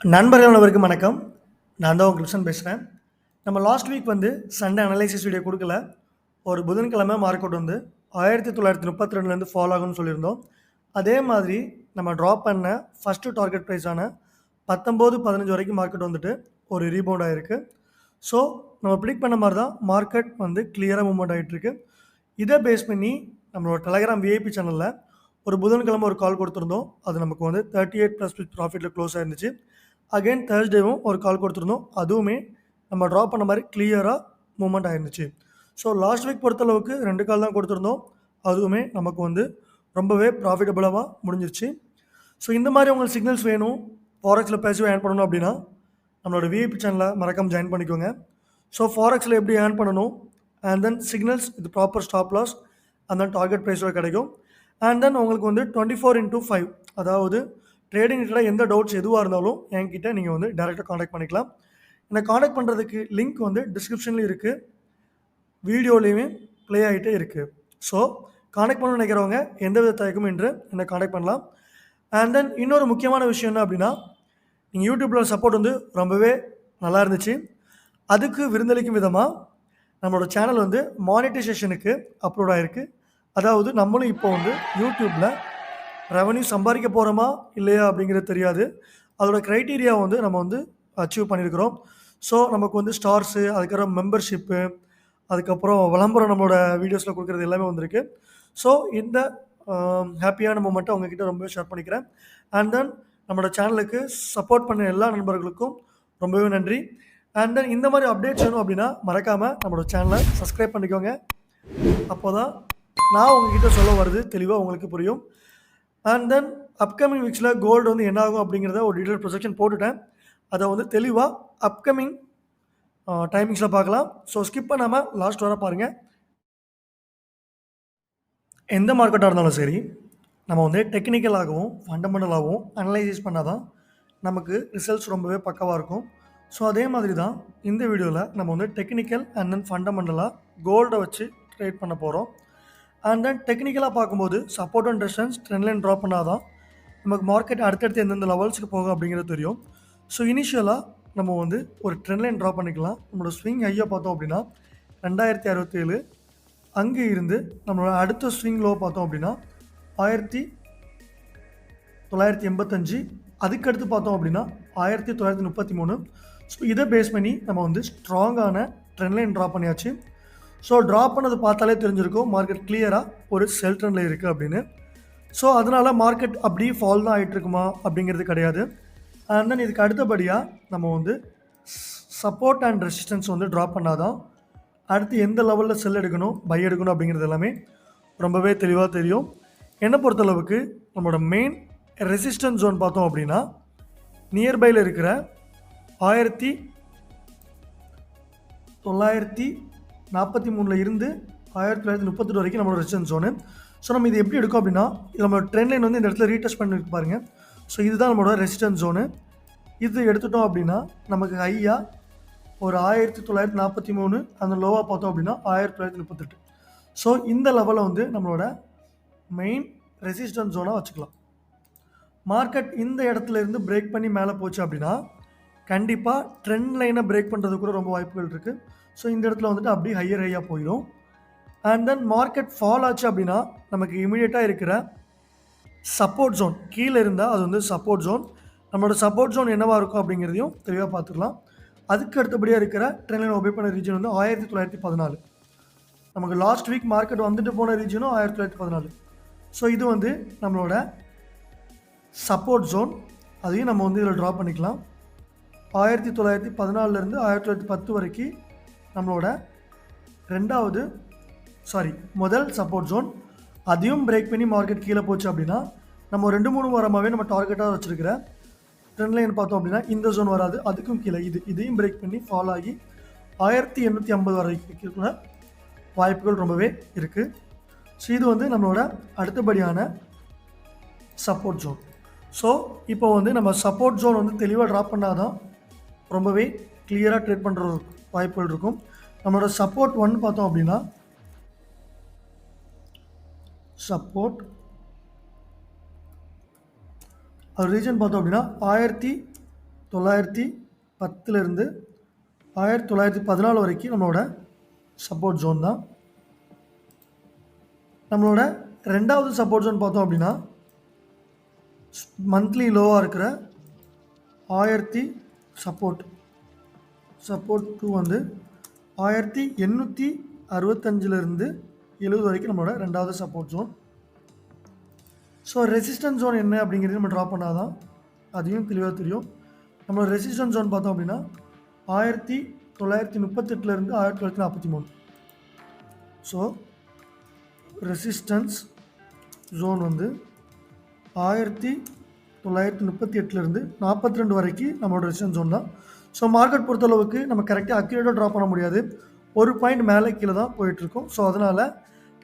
நண்பர்கள் அனைவருக்கும் வணக்கம். நான் தான் கிரிப்சன் பேசுகிறேன். நம்ம last week Sunday analysis video கொடுக்கல. ஒரு புதன்கிழமை மார்க்கெட் 1932லேருந்து ஃபால் ஆகும்னு சொல்லியிருந்தோம். அதே மாதிரி நம்ம ட்ராப் பண்ண ஃபஸ்ட்டு டார்கெட் ப்ரைஸான 19-15 வரைக்கும் மார்க்கெட் ஒரு ரீபவுண்ட் ஆகிருக்கு. ஸோ நம்ம ப்ரிடிக்ட் பண்ண மாதிரி தான் மார்க்கெட் கிளியராக மூவ்மெண்ட் ஆகிட்டுருக்கு. இதை பேஸ் பண்ணி நம்மளோட டெலகிராம் விஐபி சேனலில் ஒரு புதன்கிழமை ஒரு கால் கொடுத்துருந்தோம். அது நமக்கு 38+ ப்ராஃபிட்டில் க்ளோஸ் ஆயிருந்துச்சு. அகைன் தேர்ஸ்டேவும் ஒரு கால் கொடுத்துருந்தோம். அதுவுமே நம்ம ட்ரா பண்ண மாதிரி கிளியராக மூவ்மெண்ட் ஆயிருந்துச்சு. ஸோ லாஸ்ட் வீக் பொறுத்தளவுக்கு 2 கால் தான் கொடுத்துருந்தோம். அதுவுமே நமக்கு ரொம்பவே ப்ராஃபிட்டபுளாக முடிஞ்சிருச்சு. ஸோ இந்த மாதிரி உங்களுக்கு சிக்னல்ஸ் வேணும், ஃபாரெக்ஸில் பேசிவாக ஏர்ன் பண்ணணும் அப்படின்னா நம்மளோட விஐபி சேனலை மறக்காமல் ஜாயின் பண்ணிக்கோங்க. ஸோ ஃபாரெக்ஸில் எப்படி ஏர்ன் பண்ணணும், அண்ட் தென் சிக்னல்ஸ் இது proper stop loss and then target ப்ரைஸில் கிடைக்கும். அண்ட் தென் உங்களுக்கு 24x5, அதாவது ட்ரேடிங் ரிலேட்டடாக எந்த டவுட்ஸ் எதுவாக இருந்தாலும் என்கிட்ட நீங்கள் டேரெக்டாக காண்டாக்ட் பண்ணிக்கலாம். என்னை காண்டாக்ட் பண்ணுறதுக்கு லிங்க் டிஸ்கிரிப்ஷன்லேயும் இருக்குது, வீடியோலேயுமே ப்ளே ஆகிட்டே இருக்குது. ஸோ காண்டாக்ட் பண்ண நினைக்கிறவங்க எந்த வித தயக்கமும் இன்று என்னை காண்டாக்ட் பண்ணலாம். அண்ட் தென் இன்னொரு முக்கியமான விஷயம் என்ன அப்படின்னா, நீங்கள் யூடியூப்பில் சப்போர்ட் ரொம்பவே நல்லா இருந்துச்சு. அதுக்கு விருந்தளிக்கும் விதமாக நம்மளோட சேனல் மானிட்டைசேஷனுக்கு அப்லோட் ஆகிருக்கு. அதாவது நம்மளும் இப்போ யூடியூப்பில் ரெவன்யூ சம்பாதிக்க போகிறோமா இல்லையா அப்படிங்கிறது தெரியாது. அதோட க்ரைட்டீரியா நம்ம அச்சீவ் பண்ணியிருக்கிறோம். ஸோ நமக்கு ஸ்டார்ஸு, அதுக்கப்புறம் மெம்பர்ஷிப்பு, அதுக்கப்புறம் விளம்பரம் நம்மளோட வீடியோஸில் கொடுக்குறது எல்லாமே வந்திருக்கு. ஸோ இந்த ஹாப்பியான மூமெண்ட்டை உங்ககிட்ட ரொம்பவே ஷேர் பண்ணிக்கிறேன். அண்ட் தென் நம்மளோட சேனலுக்கு சப்போர்ட் பண்ண எல்லா நண்பர்களுக்கும் ரொம்பவே நன்றி. அண்ட் தென் இந்த மாதிரி அப்டேட்ஸ் வேணும் அப்படின்னா மறக்காமல் நம்மளோட சேனலை சப்ஸ்கிரைப் பண்ணிக்கோங்க. அப்போ தான் நான் உங்ககிட்ட சொல்ல வருது தெளிவாக உங்களுக்கு புரியும். அண்ட் தென் அப்கமிங் வீக்ஸில் கோல்டு என்ன ஆகும் அப்படிங்கிறத ஒரு டீட்டெயில் ப்ரொஜெக்ஷன் போட்டுட்டேன். அதை தெளிவாக அப்கமிங் டைமிங்ஸில் பார்க்கலாம். ஸோ ஸ்கிப் பண்ணாமல் லாஸ்ட் வர பாருங்கள். எந்த மார்க்கெட்டாக இருந்தாலும் சரி, நம்ம டெக்னிக்கலாகவும் ஃபண்டமெண்டலாகவும் அனலைசிஸ் பண்ணால் தான் நமக்கு ரிசல்ட்ஸ் ரொம்பவே பக்கவாக இருக்கும். ஸோ அதே மாதிரி தான் இந்த வீடியோவில் நம்ம டெக்னிக்கல் அண்ட் தென் ஃபண்டமெண்டலாக கோல்டை வச்சு ட்ரேட் பண்ண போகிறோம். அண்ட் தென் டெக்னிக்கலாக பார்க்கும்போது support and resistance trend line drop பண்ணால் தான் நமக்கு மார்க்கெட் அடுத்தடுத்து எந்தெந்த லெவல்ஸுக்கு போகும் அப்படிங்கிறது தெரியும். ஸோ இனிஷியலாக நம்ம ஒரு ட்ரெண்ட் லைன் ட்ரா பண்ணிக்கலாம். நம்மளோட ஸ்விங் ஹையாக பார்த்தோம் அப்படின்னா 2067, அங்கே இருந்து நம்மளோட அடுத்த ஸ்விங் லோ பார்த்தோம் அப்படின்னா 1985, அதுக்கடுத்து பார்த்தோம் அப்படின்னா 1933. ஸோ இதை பேஸ் பண்ணி நம்ம ஸ்ட்ராங்கான ட்ரெண்ட் லைன் ட்ரா பண்ணியாச்சு. ஸோ ட்ரா பண்ணது பார்த்தாலே தெரிஞ்சிருக்கும் மார்க்கெட் கிளியராக ஒரு செல் ட்ரெண்டில் இருக்குது அப்படின்னு. ஸோ அதனால் மார்க்கெட் அப்படி ஃபால் தான் ஆகிட்டுருக்குமா அப்படிங்கிறது கிடையாது. அண்ட் தென் இதுக்கு அடுத்தபடியாக நம்ம சப்போர்ட் அண்ட் ரெசிஸ்டன்ஸ் ட்ரா பண்ணால் தான் அடுத்து எந்த லெவலில் செல் எடுக்கணும், பை எடுக்கணும் அப்படிங்கிறது எல்லாமே ரொம்பவே தெளிவாக தெரியும். என்னை பொறுத்தளவுக்கு நம்மளோட மெயின் ரெசிஸ்டன்ஸ் ஜோன் பார்த்தோம் அப்படின்னா நியர்பையில் இருக்கிற 1943 இருந்து 1938 வரைக்கும் நம்மளோட ரெசிஸ்டன்ஸ் ஜோனு. ஸோ நம்ம இது எப்படி எடுக்கும் அப்படின்னா, இது நம்ம ட்ரெண்ட் லைன் இந்த இடத்துல ரீடெஸ்ட் பண்ணிருக்கு பாருங்கள். ஸோ இதுதான் நம்மளோட ரெசிஸ்டன்ஸ் ஜோனு. இது எடுத்துட்டோம் அப்படின்னா நமக்கு ஹையாக ஒரு 1943, அந்த லோவாக பார்த்தோம் அப்படின்னா 1938. ஸோ இந்த லெவலில் நம்மளோட மெயின் ரெசிஸ்டன்ஸ் ஜோனாக வச்சுக்கலாம். மார்க்கெட் இந்த இடத்துல இருந்து பிரேக் பண்ணி மேலே போச்சு அப்படின்னா கண்டிப்பாக ட்ரெண்ட் லைனை பிரேக் பண்ணுறது கூட ரொம்ப வாய்ப்புகள் இருக்குது. ஸோ இந்த இடத்துல அப்படியே ஹையாக போயிடும். அண்ட் தென் மார்க்கெட் ஃபால் ஆச்சு அப்படின்னா நமக்கு இமீடியட்டாக இருக்கிற சப்போர்ட் ஜோன் கீழே இருந்தால் அது சப்போர்ட் ஜோன். நம்மளோட சப்போர்ட் ஜோன் என்னவாக இருக்கும் அப்படிங்கிறதையும் தெளிவாக பார்த்துக்கலாம். அதுக்கு அடுத்தபடியாக இருக்கிற ட்ரெண்ட் லைன் ஒபே பண்ண ரீஜன் 1914. நமக்கு லாஸ்ட் வீக் மார்க்கெட் போன ரீஜனும் 1914. ஸோ இது நம்மளோட சப்போர்ட் ஜோன். அதையும் நம்ம இதில் ட்ரா பண்ணிக்கலாம். 1914 1910 வரைக்கும் நம்மளோட முதல் சப்போர்ட் ஜோன். அதையும் பிரேக் பண்ணி மார்க்கெட் கீழே போச்சு அப்படின்னா நம்ம 2-3 வாரமாகவே நம்ம டார்கெட்டாக வச்சுருக்கிற ட்ரெண்ட் லைன் பார்த்தோம் அப்படின்னா இந்த ஜோன் வராது, அதுக்கும் கீழே இதையும் பிரேக் பண்ணி ஃபால் ஆகி 1850 வரைக்கும் வாய்ப்புகள் ரொம்பவே இருக்குது. ஸோ இது நம்மளோட அடுத்தபடியான சப்போர்ட் ஜோன். ஸோ இப்போ நம்ம சப்போர்ட் ஜோன் தெளிவாக ட்ராப் பண்ணால் தான் ரொம்பவே கிளியராக ட்ரேட் பண்ணுற வாய்ப்புகள் இருக்கும். நம்மளோட சப்போர்ட் 1 பார்த்தோம் அப்படின்னா சப்போர்ட் அது ரீஜன் பார்த்தோம் அப்படின்னா 1910 1914 வரைக்கும் நம்மளோட சப்போர்ட் ஜோன் தான். நம்மளோட ரெண்டாவது சப்போர்ட் ஜோன் பார்த்தோம் அப்படின்னா மந்த்லி லோவாக இருக்கிற 1000 சப்போர்ட் 2 வந்து 1865 வரைக்கும் நம்மளோட ரெண்டாவது support zone. So resistance zone என்ன அப்படிங்கிறது நம்ம ட்ரா பண்ணால் தான் அதையும் தெளிவாக தெரியும். நம்மளோட ரெசிஸ்டன்ஸ் ஜோன் பார்த்தோம் அப்படின்னா 1938 1943. ஸோ ரெசிஸ்டன்ஸ் ஜோன் வந்து 1938 42 வரைக்கும் நம்மளோட ரெசிஸ்டன்ஸ் ஜோன் தான். ஸோ மார்க்கெட் பொறுத்தளவுக்கு நம்ம கரெக்டாக அக்யூரேட்டாக ட்ரா பண்ண முடியாது, ஒரு பாயிண்ட் மேலே கீழே தான் போயிட்டுருக்கோம். ஸோ அதனால்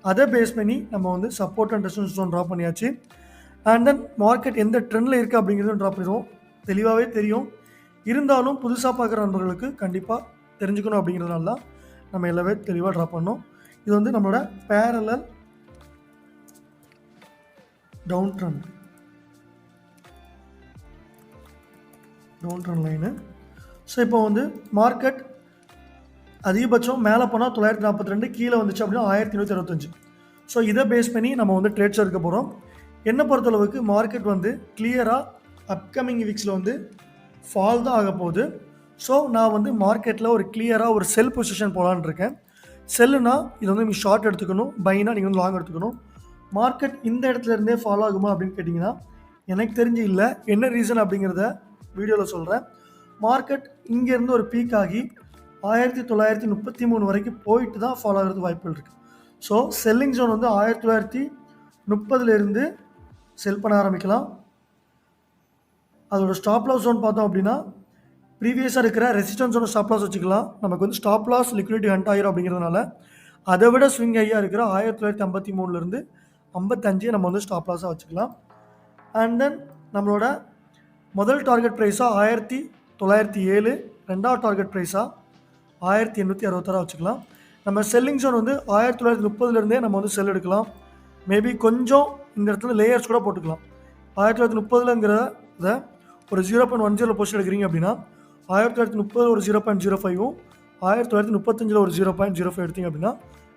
அதை பேஸ் பண்ணி நம்ம வந்து support and resistance zone draw பண்ணியாச்சு. அண்ட் தென் மார்க்கெட் எந்த ட்ரெண்டில் இருக்குது அப்படிங்கிறதும் ட்ரா பண்ணிடுவோம், தெளிவாகவே தெரியும். இருந்தாலும் புதுசாக பார்க்குற நண்பர்களுக்கு கண்டிப்பாக தெரிஞ்சுக்கணும் அப்படிங்கிறதுனால தான் நம்ம எல்லாமே தெளிவாக ட்ரா பண்ணோம். இது வந்து நம்மளோட parallel down trend line. So இப்போ வந்து மார்க்கெட் அதிகபட்சம் மேலே போனால் 942, கீழே வந்துச்சு அப்படின்னா 1165. ஸோ இதை பேஸ் பண்ணி நம்ம வந்து ட்ரேட்ஸ் எடுக்க போகிறோம். என்னை பொறுத்தளவுக்கு மார்க்கெட் வந்து கிளியராக அப்கமிங் வீக்ஸில் வந்து ஃபால் தான் ஆக போகுது. ஸோ நான் வந்து மார்க்கெட்டில் ஒரு கிளியராக ஒரு செல் பொசிஷன் போகலான்னு இருக்கேன். செல்லுனா இது வந்து நீங்கள் ஷார்ட் எடுத்துக்கணும், பைனா நீங்கள் வந்து லாங் எடுத்துக்கணும். மார்க்கெட் இந்த இடத்துல இருந்தே ஃபாலோ ஆகுமா அப்படின்னு கேட்டிங்கன்னா எனக்கு தெரிஞ்சு இல்லை. என்ன ரீசன் அப்படிங்கிறத வீடியோவில் சொல்கிறேன். மார்க்கெட் இங்கேருந்து ஒரு பீக் ஆகி 1933 வரைக்கும் போயிட்டு தான் ஃபாலோ ஆகிறது வாய்ப்புகள் இருக்குது. ஸோ செல்லிங் ஜோன் வந்து 1930 செல் பண்ண ஆரம்பிக்கலாம். அதோட ஸ்டாப் லாஸ் ஜோன் பார்த்தோம் அப்படின்னா ப்ரீவியஸாக இருக்கிற ரெசிஸ்டன்ஸ் ஜோன் ஸ்டாப் லாஸ் வச்சுக்கலாம். நமக்கு வந்து ஸ்டாப் லாஸ் லிக்விடிட்டி ஹண்ட் ஆகிரும் அப்படிங்கிறதுனால அதை விட ஸ்விங் ஐயாக இருக்கிற 1953 55 நம்ம வந்து ஸ்டாப் லாஸாக வச்சுக்கலாம். அண்ட் தென் நம்மளோட முதல் டார்கெட் ப்ரைஸாக 1907, ரெண்டாவது டார்கெட் ப்ரைஸாக 1866 வச்சுக்கலாம். நம்ம செல்லிங் ஜோன் வந்து 1930 நம்ம வந்து செல் எடுக்கலாம். மேபி கொஞ்சம் இந்த இடத்துல லேயர்ஸ் கூட போட்டுக்கலாம். 1930 ஒரு 0.10 பொசிஷன் எடுக்கிறீங்க அப்படின்னா 1930 ஒரு 0.05, 1935 ஒரு 0.05 எடுத்தீங்க அப்படின்னா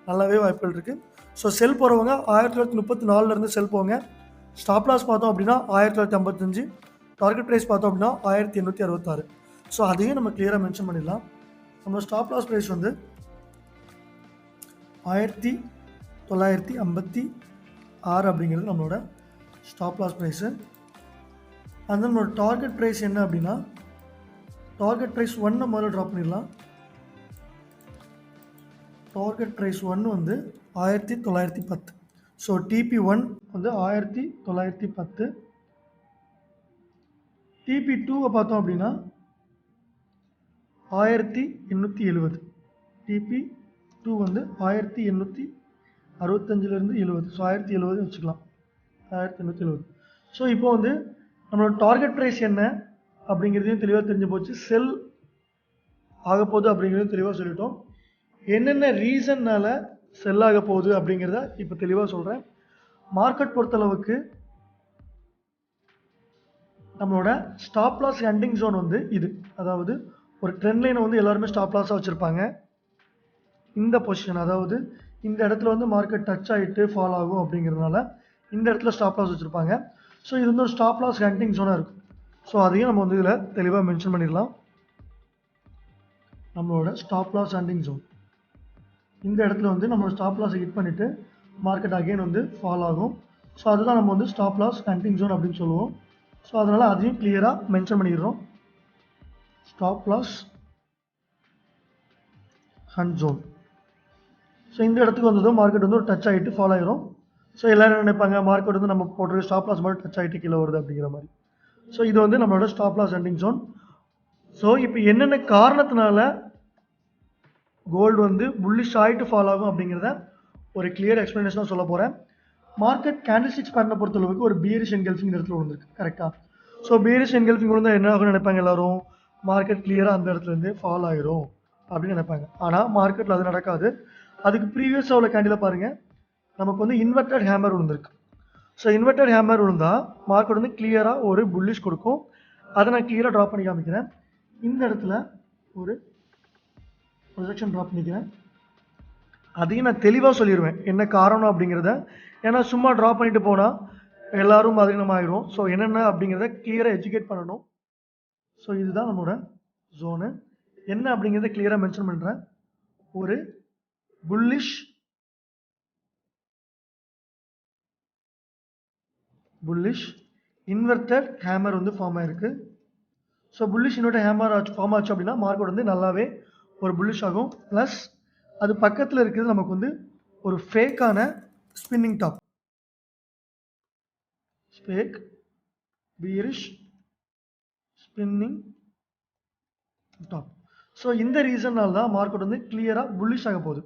நல்லாவே வாய்ப்புகள் இருக்குது. ஸோ செல் போகிறவங்க 1934 செல் போங்க. ஸ்டாப் லாஸ் பார்த்தோம் அப்படின்னா 1955, டார்கெட் ப்ரைஸ் பார்த்தோம் அப்படின்னா 1866. ஸோ அதையும் நம்ம கிளியராக மென்ஷன் பண்ணிடலாம். நம்ம ஸ்டாப் லாஸ் ப்ரைஸ் வந்து 1956 அப்படிங்கிறது நம்மளோட ஸ்டாப் லாஸ் ப்ரைஸு. அந்த நம்மளோட டார்கெட் ப்ரைஸ் என்ன அப்படின்னா டார்கெட் ப்ரைஸ் 1 முதல்ல ட்ராப் பண்ணிடலாம். டார்கெட் ப்ரைஸ் 1 வந்து 1910. ஸோ TP1 வந்து 1910. TP2 பார்த்தோம் அப்படின்னா 1870. TP2 வந்து 1865 ஸோ 1070 வச்சுக்கலாம். 1870. ஸோ இப்போ வந்து நம்மளோட டார்கெட் ப்ரைஸ் என்ன அப்படிங்கிறதையும் தெளிவாக தெரிஞ்சு போச்சு. செல் ஆக போகுது அப்படிங்கிறதையும் தெளிவாக சொல்லிட்டோம். என்னென்ன ரீசன்னால் செல் ஆக போகுது அப்படிங்கிறத இப்போ தெளிவாக சொல்கிறேன். மார்க்கெட் பொறுத்தளவுக்கு நம்மளோட ஸ்டாப் லாஸ் எண்டிங் ஜோன் வந்து இது, அதாவது ஒரு ட்ரெண்ட் லைனை வந்து எல்லாருமே ஸ்டாப் லாஸாக வச்சுருப்பாங்க. இந்த பொசிஷன், அதாவது இந்த இடத்துல வந்து மார்க்கெட் டச் ஆகிட்டு ஃபால் ஆகும் அப்படிங்கிறதுனால இந்த இடத்துல ஸ்டாப் லாஸ் வச்சுருப்பாங்க. ஸோ இது வந்து ஒரு ஸ்டாப் லாஸ் எண்டிங் ஜோனாக இருக்கும். ஸோ அதையும் நம்ம வந்து இதில் தெளிவாக மென்ஷன் பண்ணிடலாம். நம்மளோட ஸ்டாப் லாஸ் எண்டிங் ஜோன் இந்த இடத்துல வந்து நம்மளோட ஸ்டாப் லாஸை ஹிட் பண்ணிவிட்டு மார்க்கெட் அகெயின் வந்து ஃபால் ஆகும். ஸோ அதுதான் நம்ம வந்து ஸ்டாப் லாஸ் எண்டிங் ஜோன் அப்படின்னு சொல்லுவோம். ஸோ அதனால் அதையும் கிளியராக மென்ஷன் பண்ணிடுறோம். Stop loss hunt zone. So இந்த இடத்துக்கு வந்ததும் மார்க்கெட் வந்து ஒரு டச் ஆகிட்டு ஃபால் ஆகிரும். ஸோ எல்லோரும் நினைப்பாங்க மார்க்கெட் வந்து நம்ம போடுற ஸ்டாப் லாஸ் மட்டும் டச் ஆகிட்டு கீழே வருது அப்படிங்கிற மாதிரி. ஸோ இது வந்து நம்மளோட stop loss ending zone. So இப்போ என்னென்ன காரணத்தினால கோல்டு வந்து புல்லிஷ் ஆகிட்டு ஃபால் ஆகும் அப்படிங்கிறத ஒரு கிளியர் எக்ஸ்ப்ளனேஷனாக சொல்ல போகிறேன். மார்க்கெட் கேண்டில்ஸ்டிக்ஸ் பேட்டர்னை பொறுத்தளவுக்கு ஒரு பியரிஷ் என்கல்ஃபிங் இடத்துல விழுந்திருக்கு, கரெக்டாக. ஸோ பியரிஷ் என்கல்ஃபிங் விழுந்தால் என்ன ஆகும்னு நினைப்பாங்க எல்லோரும், மார்க்கெட் கிளியராக அந்த இடத்துலேருந்து ஃபால் ஆகிரும் அப்படின்னு நினைப்பாங்க. ஆனால் மார்க்கெட்டில் அது நடக்காது. அதுக்கு ப்ரீவியஸாக உள்ள கேண்டில் பாருங்கள், நமக்கு வந்து இன்வெர்டட் ஹேமர் விழுந்திருக்கு. ஸோ இன்வெர்டட் ஹேமர் விழுந்தால் மார்க்கெட் வந்து கிளியராக ஒரு புல்லிஷ் கொடுக்கும். அதை நான் கிளியராக ட்ரா பண்ணி காமிக்கிறேன். இந்த இடத்துல ஒரு ப்ரொஜெக்ஷன் ட்ரா பண்ணிக்கிறேன். அதையும் நான் தெளிவாக சொல்லிடுவேன் என்ன காரணம் அப்படிங்கிறத. ஏன்னா சும்மா ட்ரா பண்ணிட்டு போனால் எல்லாரும் அதிகமாக ஆயிரும். ஸோ என்னென்ன அப்படிங்கிறத கிளியராக எஜுகேட் பண்ணணும். ஸோ இதுதான் நம்மளோட ஜோனு. என்ன அப்படிங்கிறத கிளியராக மென்ஷன் பண்ணுறேன். ஒரு புல்லிஷ் இன்வெர்டட் ஹேமர் வந்து ஃபார்ம் ஆயிருக்கு. So bullish inverted hammer form ஆச்சு அப்படின்னா மார்க்கெட் வந்து நல்லாவே ஒரு புல்லிஷ் ஆகும். ப்ளஸ் அது பக்கத்தில் இருக்கிறது நமக்கு வந்து ஒரு ஃபேக்கான spinning top, fake பீரிஷ் spinning top. So இந்த ரீசன்னால தான் மார்க்கெட் வந்து கிளியராக புல்லிஷ் ஆக போகுது.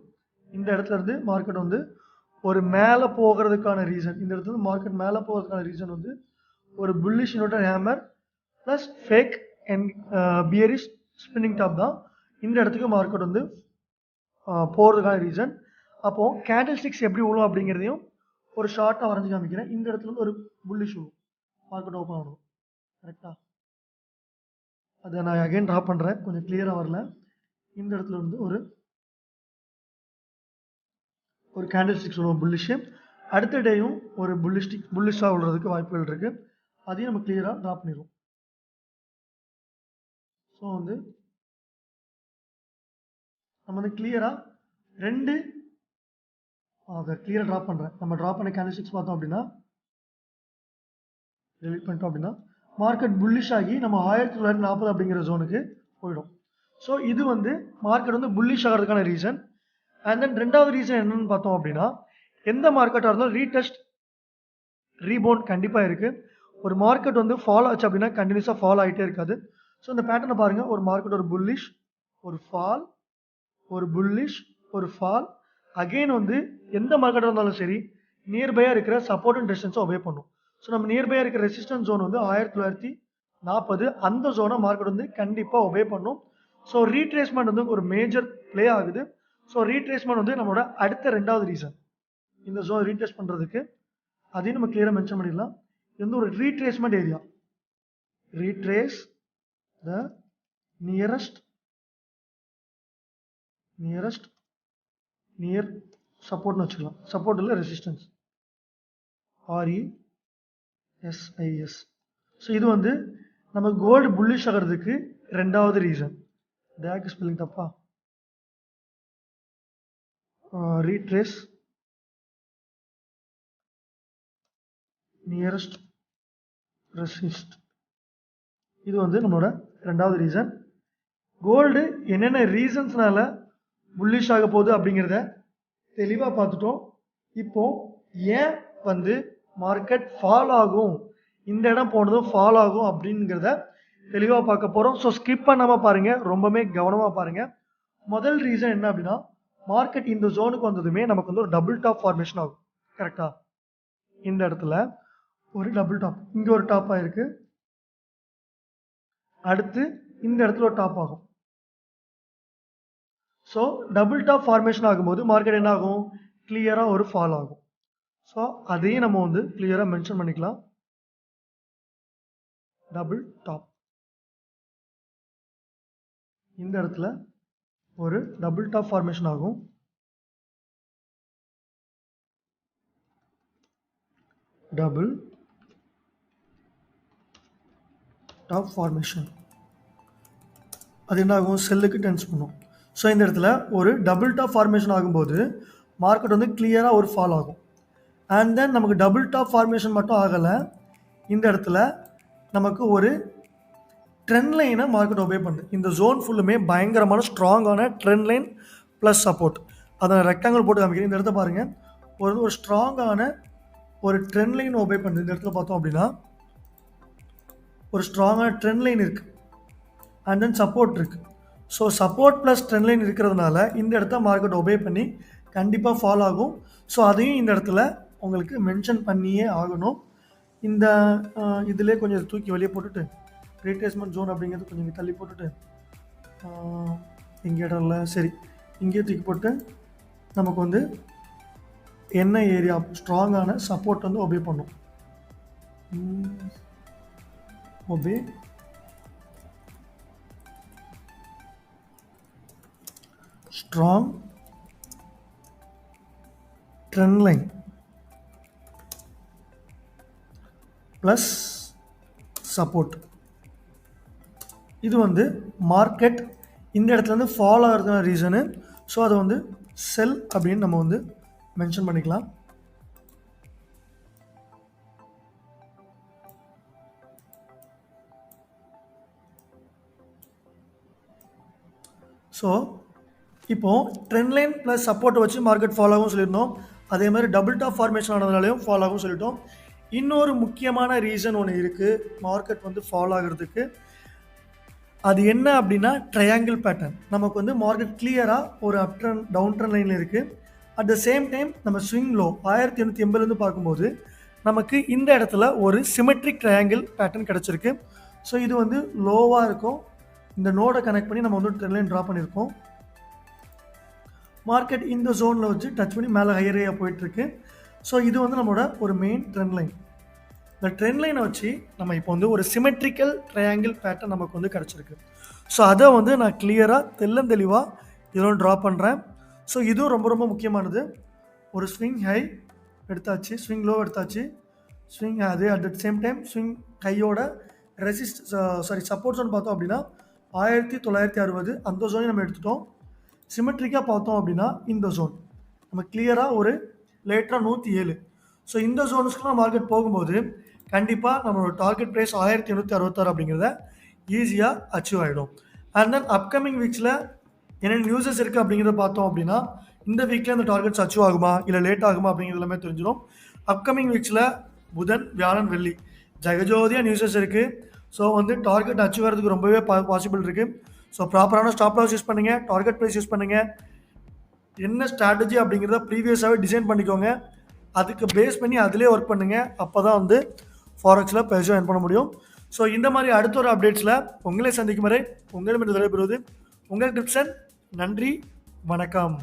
இந்த இடத்துல இருந்து மார்க்கெட் வந்து ஒரு மேலே போகிறதுக்கான ரீசன், இந்த இடத்துல மார்க்கெட் மேலே போகிறதுக்கான ரீசன் வந்து ஒரு bullish inverted hammer plus fake and bearish spinning top தான் இந்த இடத்துக்கு மார்க்கெட் வந்து போகிறதுக்கான ரீசன். அப்போது கேண்டில் ஸ்டிக்ஸ் எப்படி விழும் அப்படிங்கிறதையும் ஒரு ஷார்ட்டாக வரைஞ்சி காமிக்கிறேன். இந்த இடத்துல வந்து ஒரு புல்லிஷ் விழும், மார்க்கெட் ஓப்பன் ஆகணும். கரெக்டாக அதை நான் அகைன் ட்ரா பண்ணுறேன், கொஞ்சம் கிளியராக வரல. இந்த இடத்துல வந்து ஒரு கேண்டில் ஸ்டிக்ஸ் விழுவும் புல்லிஷு. அடுத்த டேயும் ஒரு புல்லிஷாக விழுறதுக்கு வாய்ப்புகள் இருக்குது. அதையும் நம்ம கிளியராக ட்ரா பண்ணிடுவோம். ஸோ வந்து நம்ம வந்து கிளியராக அதை கிளியராக ட்ரா பண்ணுறேன். நம்ம ட்ரா பண்ண கேண்டில் ஸ்டிக்ஸ் பார்த்தோம் அப்படின்னா டெலிட் பண்ணிட்டோம் அப்படின்னா மார்க்கெட் புல்லிஷ் ஆகி நம்ம 1940 அப்படிங்கிற ஜோனுக்கு போயிடும். ஸோ இது வந்து மார்க்கெட் வந்து புல்லிஷ் ஆகிறதுக்கான ரீசன். அண்ட் தென் ரெண்டாவது ரீசன் என்னன்னு பார்த்தோம் அப்படின்னா எந்த மார்க்கெட்டாக இருந்தாலும் ரீடெஸ்ட் ரீபவுண்ட் கண்டிப்பாக இருக்குது. ஒரு மார்க்கெட் வந்து ஃபாலோ ஆச்சு அப்படின்னா கண்டினியூஸாக ஃபாலோ ஆகிட்டே இருக்காது. ஸோ இந்த பேட்டர்னை பாருங்கள், ஒரு மார்க்கெட் ஒரு புல்லிஷ், ஒரு ஃபால், ஒரு புல்லிஷ், ஒரு ஃபால். அகெயின் வந்து எந்த மார்க்கெட்டாக இருந்தாலும் சரி நியர்பையாக இருக்கிற சப்போர்ட் அண்ட் ரெசிஸ்டன்ஸை ஒபே பண்ணும். ஸோ நம்ம நியர்பையாக இருக்கிற ரெசிஸ்டன்ஸ் ஜோன் வந்து 1940, அந்த ஜோனை மார்க்கெட் வந்து கண்டிப்பாக ஒபே பண்ணும். ஸோ ரீட்ரேஸ்மெண்ட் வந்து ஒரு மேஜர் ப்ளே ஆகுது. ஸோ ரீட்ரேஸ்மெண்ட் வந்து நம்மளோட அடுத்த ரெண்டாவது ரீசன் இந்த ஜோன் ரீட்ரேஸ் பண்ணுறதுக்கு. அதையும் நம்ம கிளியராக மென்ஷன் பண்ணிடலாம். இது வந்து ஒரு retracement area. Retrace the near சப்போர்ட்னு வச்சுக்கலாம். சப்போர்ட் இல்லை ரெசிஸ்டன்ஸ், RESIS. ஸோ இது வந்து நம்ம கோல்டு புல்லிஷ் ஆகிறதுக்கு ரெண்டாவது ரீசன். டேக் ஸ்பெல்லிங் தப்பா, ரீட்ரேஸ் நியரஸ்ட் ரெசிஸ்ட். இது வந்து நம்மளோட ரெண்டாவது ரீசன். கோல்டு என்னென்ன ரீசன்ஸ்னால புல்லிஷ் ஆக போகுது அப்படிங்கிறத தெளிவாக பார்த்துட்டோம். இப்போ ஏன் வந்து மார்க்கெட் ஃபால் ஆகும், இந்த இடம் போனதும் ஃபால் ஆகும் அப்படிங்கிறத தெளிவாக பார்க்க போகிறோம். ஸோ ஸ்கிப் பண்ணாமல் பாருங்கள், ரொம்பவே கவனமாக பாருங்கள். முதல் ரீசன் என்ன அப்படின்னா மார்க்கெட் இந்த ஜோனுக்கு வந்ததுமே நமக்கு வந்து ஒரு டபுள் டாப் ஃபார்மேஷன் ஆகும். கரெக்டாக இந்த இடத்துல ஒரு டபுள் டாப், இங்கே ஒரு டாப் ஆயிருக்கு, அடுத்து இந்த இடத்துல ஒரு டாப் ஆகும். ஸோ டபுள் டாப் ஃபார்மேஷன் ஆகும்போது மார்க்கெட் என்ன ஆகும், கிளியராக ஒரு ஃபால் ஆகும். ஸோ அதையும் நம்ம வந்து கிளியராக மென்ஷன் பண்ணிக்கலாம். டபுள் டாப், இந்த இடத்துல ஒரு டபுள் டாப் ஃபார்மேஷன் ஆகும். டபுள் டாப் ஃபார்மேஷன் அது என்ன ஆகும், செல்லுக்கு டென்ஸ் பண்ணும். ஸோ இந்த இடத்துல ஒரு டபுள் டாப் ஃபார்மேஷன் ஆகும்போது மார்க்கெட் வந்து கிளியராக ஒரு ஃபால் ஆகும். அண்ட் தென் நமக்கு டபுள் டாப் ஃபார்மேஷன் மட்டும் ஆகலை, இந்த இடத்துல நமக்கு ஒரு ட்ரெண்ட் லைனை மார்க்கெட் ஒபே பண்ணுது. இந்த ஜோன் ஃபுல்லுமே பயங்கரமான ஸ்ட்ராங்கான ட்ரெண்ட் லைன் ப்ளஸ் சப்போர்ட். அதை ரெக்டாங்கிள் போட்டு காமிக்கிறேன். இந்த இடத்த பாருங்கள், ஒரு ஸ்ட்ராங்கான ஒரு ட்ரெண்ட் லைன் ஒபே பண்ணுது. இந்த இடத்துல பார்த்தோம் அப்படின்னா ஒரு ஸ்ட்ராங்கான ட்ரெண்ட் லைன் இருக்குது அண்ட் தென் சப்போர்ட் இருக்குது. So support plus trend line இருக்கிறதுனால இந்த இடத்த மார்க்கெட் ஒபே பண்ணி கண்டிப்பாக ஃபால் ஆகும். ஸோ அதையும் இந்த இடத்துல உங்களுக்கு மென்ஷன் பண்ணியே ஆகணும். இந்த இதிலே கொஞ்சம் தூக்கி வெளியே போட்டுட்டு ரீட்ரேஸ்மெண்ட் ஜோன் அப்படிங்கிறது கொஞ்சம் இங்கே தள்ளி போட்டுட்டு இங்கே இடம் இல்லை, சரி இங்கேயே தூக்கி போட்டு நமக்கு வந்து என்ன ஏரியா ஸ்ட்ராங்கான சப்போர்ட் வந்து ஒபே பண்ணும். Obey strong trend line plus support. இது வந்து மார்க்கெட் இந்த இடத்துல வந்து ஃபாலோ ஆகிறதுக்கான ரீசனு. ஸோ அதை வந்து செல் அப்படின்னு நம்ம வந்து மென்ஷன் பண்ணிக்கலாம். ஸோ இப்போது ட்ரெண்ட் லைன் ப்ளஸ் சப்போர்ட்டை வச்சு மார்க்கெட் ஃபாலோ ஆகும் சொல்லியிருந்தோம். அதே மாதிரி டபுள் டாப் ஃபார்மேஷன் ஆனதுனாலையும் ஃபாலோ ஆகும் சொல்லிட்டோம். இன்னொரு முக்கியமான ரீசன் ஒன்று இருக்குது மார்க்கெட் வந்து ஃபாலோ ஆகிறதுக்கு. அது என்ன அப்படின்னா ட்ரையாங்கிள் பேட்டர்ன். நமக்கு வந்து மார்க்கெட் கிளியராக ஒரு அப் ட்ரெண்ட் டவுன் ட்ரெண்ட் லைனில் இருக்குது. அட் த சேம் டைம் நம்ம ஸ்விங் லோ 1880 பார்க்கும்போது நமக்கு இந்த இடத்துல ஒரு சிமெட்ரிக் ட்ரையாங்கிள் பேட்டர்ன் கிடச்சிருக்கு. ஸோ இது வந்து லோவாக இருக்கும். இந்த நோடை கனெக்ட் பண்ணி நம்ம வந்து ட்ரெண்ட் லைன் ட்ரா பண்ணியிருக்கோம். மார்க்கெட் இந்த ஜோனில் வச்சு டச் பண்ணி மேலே ஹையரையாக போயிட்டுருக்கு. ஸோ இது வந்து நம்மளோட ஒரு மெயின் ட்ரெண்ட் லைன். இந்த ட்ரெண்ட் லைனை வச்சு நம்ம இப்போ வந்து ஒரு சிமெட்ரிக்கல் ட்ரையாங்கிள் பேட்டர்ன் நமக்கு வந்து கிடச்சிருக்கு. ஸோ அதை வந்து நான் கிளியராக தெளிவாக இதெல்லாம் ட்ரா பண்ணுறேன். ஸோ இதுவும் ரொம்ப ரொம்ப முக்கியமானது. ஒரு ஸ்விங் ஹை எடுத்தாச்சு, ஸ்விங் லோ எடுத்தாச்சு, ஸ்விங் அது at the same time swing ஹையோட சப்போர்ட் ஜோன் பார்த்தோம் அப்படின்னா 1960 அந்த ஜோனையும் நம்ம எடுத்துட்டோம். சிமெட்ரிக்காக பார்த்தோம் அப்படின்னா இந்த ஜோன் நம்ம கிளியராக ஒரு லேட்டராக 107. ஸோ இந்த ஜோன்ஸ்க்குலாம் மார்க்கெட் போகும்போது கண்டிப்பாக நம்மளோட டார்கெட் ப்ரைஸ் 1866 அப்படிங்கிறத ஈஸியாக அச்சீவ் ஆகிடும். அண்ட் தென் அப்கமிங் வீக்ஸில் என்னென்ன நியூஸஸ் இருக்குது அப்படிங்கிறத பார்த்தோம் அப்படின்னா இந்த வீக்கில் இந்த டார்கெட்ஸ் அச்சீவ் ஆகுமா இல்லை லேட் ஆகுமா அப்படிங்கிறது எல்லாமே தெரிஞ்சிடும். அப்கமிங் வீக்ஸில் புதன், வியாழன், வெள்ளி ஜெகஜோதியாக நியூஸஸ் இருக்குது. ஸோ வந்து டார்கெட் அச்சீவ் ஆகிறதுக்கு ரொம்பவே பாசிபிள் இருக்குது. ஸோ ப்ராப்பரான ஸ்டாப் லாஸ் யூஸ் பண்ணுங்கள், டார்கெட் ப்ரைஸ் யூஸ் பண்ணுங்கள். என்ன ஸ்ட்ராட்டஜி அப்படிங்கிறத ப்ரீவியஸாகவே டிசைன் பண்ணிக்கோங்க. அதுக்கு பேஸ் பண்ணி அதிலே ஒர்க் பண்ணுங்கள். அப்போ தான் வந்து ஃபாரெக்ஸில் பெருசாக earn பண்ண முடியும். ஸோ இந்த மாதிரி அடுத்த ஒரு அப்டேட்ஸில் உங்களை சந்திக்கும் வரை உங்களிடமிருந்து விடைபெறுவது உங்கள் கிரிப்சன். நன்றி, வணக்கம்.